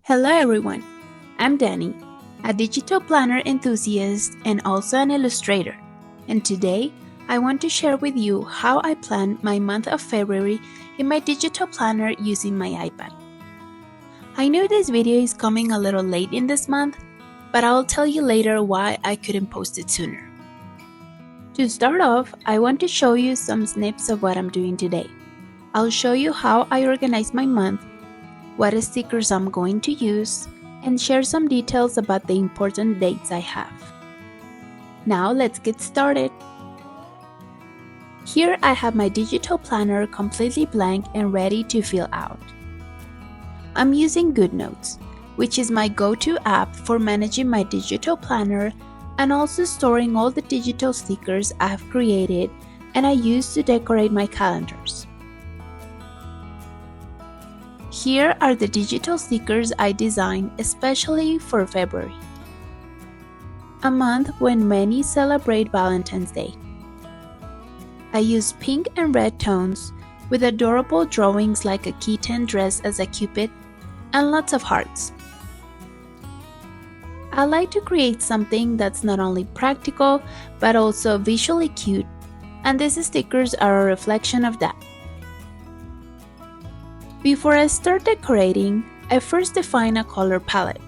Hello everyone, I'm Danny, a digital planner enthusiast and also an illustrator. And today, I want to share with you how I plan my month of February in my digital planner using my iPad. I know this video is coming a little late in this month, but I'll tell you later why I couldn't post it sooner. To start off, I want to show you some snips of what I'm doing today. I'll show you how I organize my month, what stickers I'm going to use, and share some details about the important dates I have. Now let's get started. Here I have my digital planner completely blank and ready to fill out. I'm using Goodnotes, which is my go-to app for managing my digital planner and also storing all the digital stickers I've created and I use to decorate my calendars. Here are the digital stickers I designed especially for February, a month when many celebrate Valentine's Day. I use pink and red tones with adorable drawings like a kitten dressed as a cupid and lots of hearts. I like to create something that's not only practical but also visually cute, and these stickers are a reflection of that. Before I start decorating, I first define a color palette.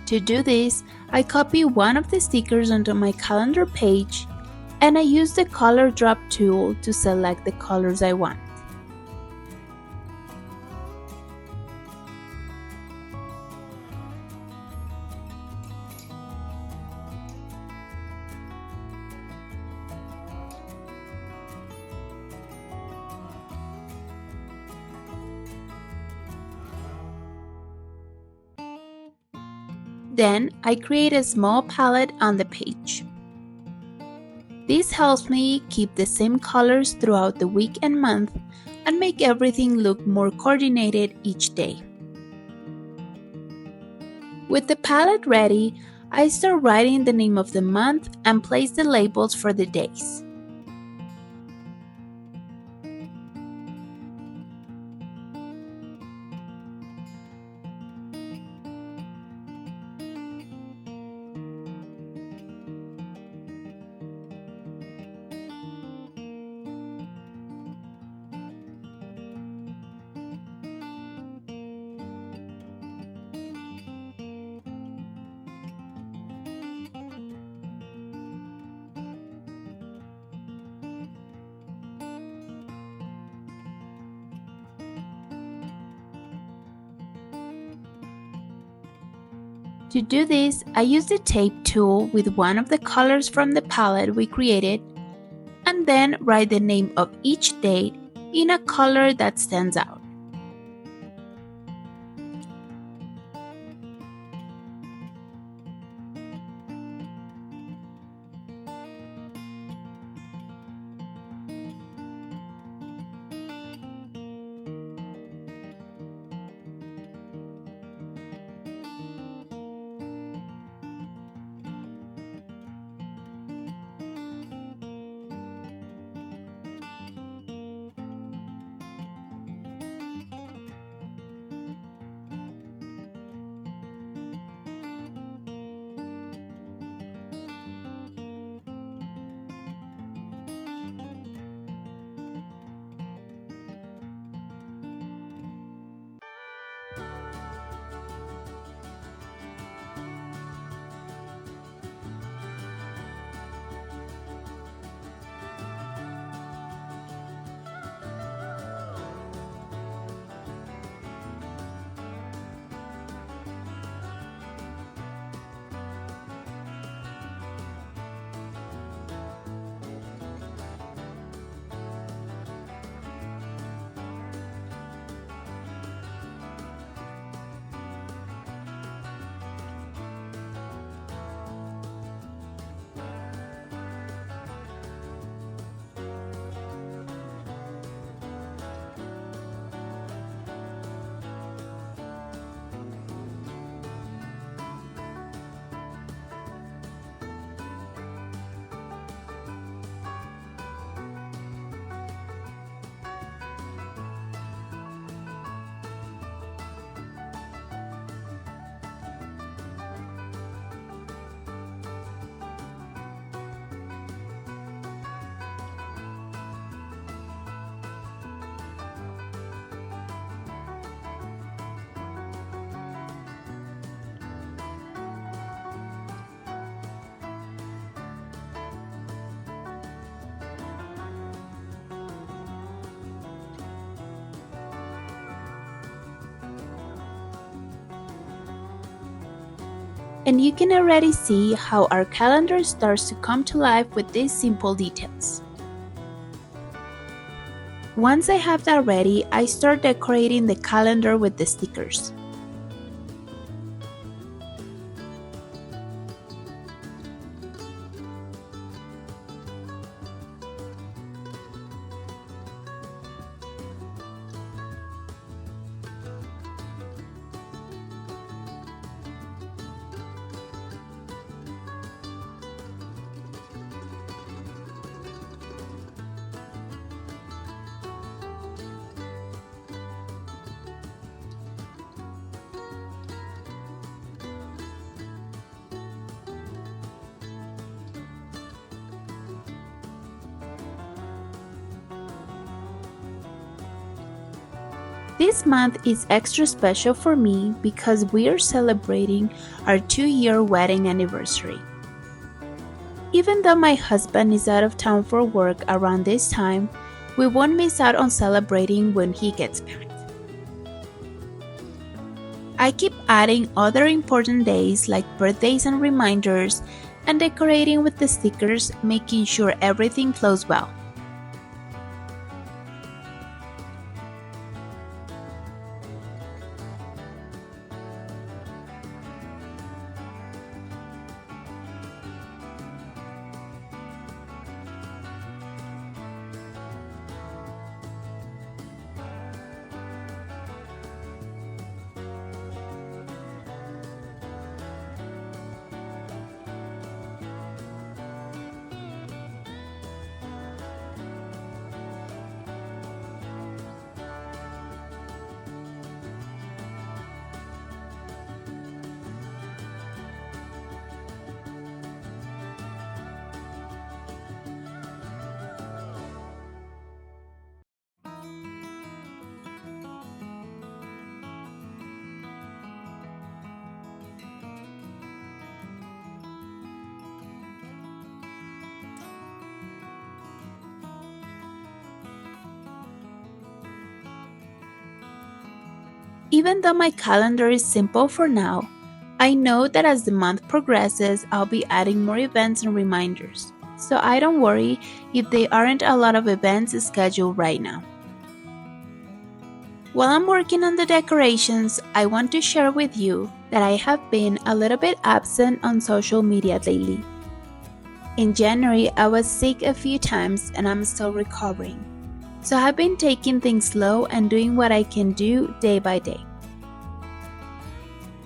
To do this, I copy one of the stickers onto my calendar page and I use the color drop tool to select the colors I want. Then I create a small palette on the page. This helps me keep the same colors throughout the week and month and make everything look more coordinated each day. With the palette ready, I start writing the name of the month and place the labels for the days. To do this, I use the tape tool with one of the colors from the palette we created and then write the name of each date in a color that stands out. And you can already see how our calendar starts to come to life with these simple details. Once I have that ready, I start decorating the calendar with the stickers. This month is extra special for me because we are celebrating our 2-year wedding anniversary. Even though my husband is out of town for work around this time, we won't miss out on celebrating when he gets back. I keep adding other important days like birthdays and reminders and decorating with the stickers, making sure everything flows well. Even though my calendar is simple for now, I know that as the month progresses, I'll be adding more events and reminders. So I don't worry if there aren't a lot of events scheduled right now. While I'm working on the decorations, I want to share with you that I have been a little bit absent on social media lately. In January, I was sick a few times and I'm still recovering. So I've been taking things slow and doing what I can do day by day.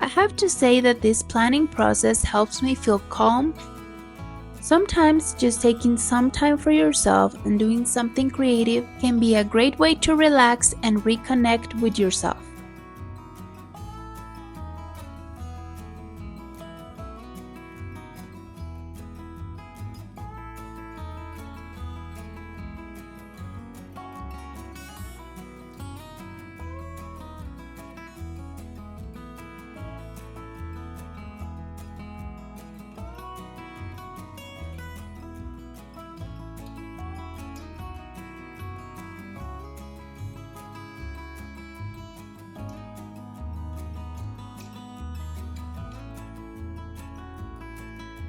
I have to say that this planning process helps me feel calm. Sometimes just taking some time for yourself and doing something creative can be a great way to relax and reconnect with yourself.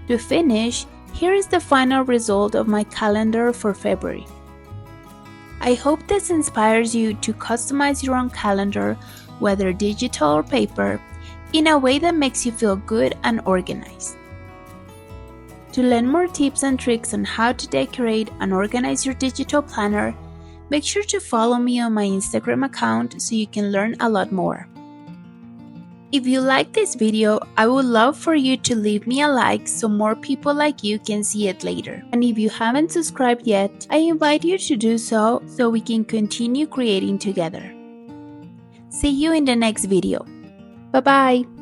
To finish, here is the final result of my calendar for February. I hope this inspires you to customize your own calendar, whether digital or paper, in a way that makes you feel good and organized. To learn more tips and tricks on how to decorate and organize your digital planner, make sure to follow me on my Instagram account so you can learn a lot more. If you like this video, I would love for you to leave me a like so more people like you can see it later. And if you haven't subscribed yet, I invite you to do so we can continue creating together. See you in the next video. Bye bye!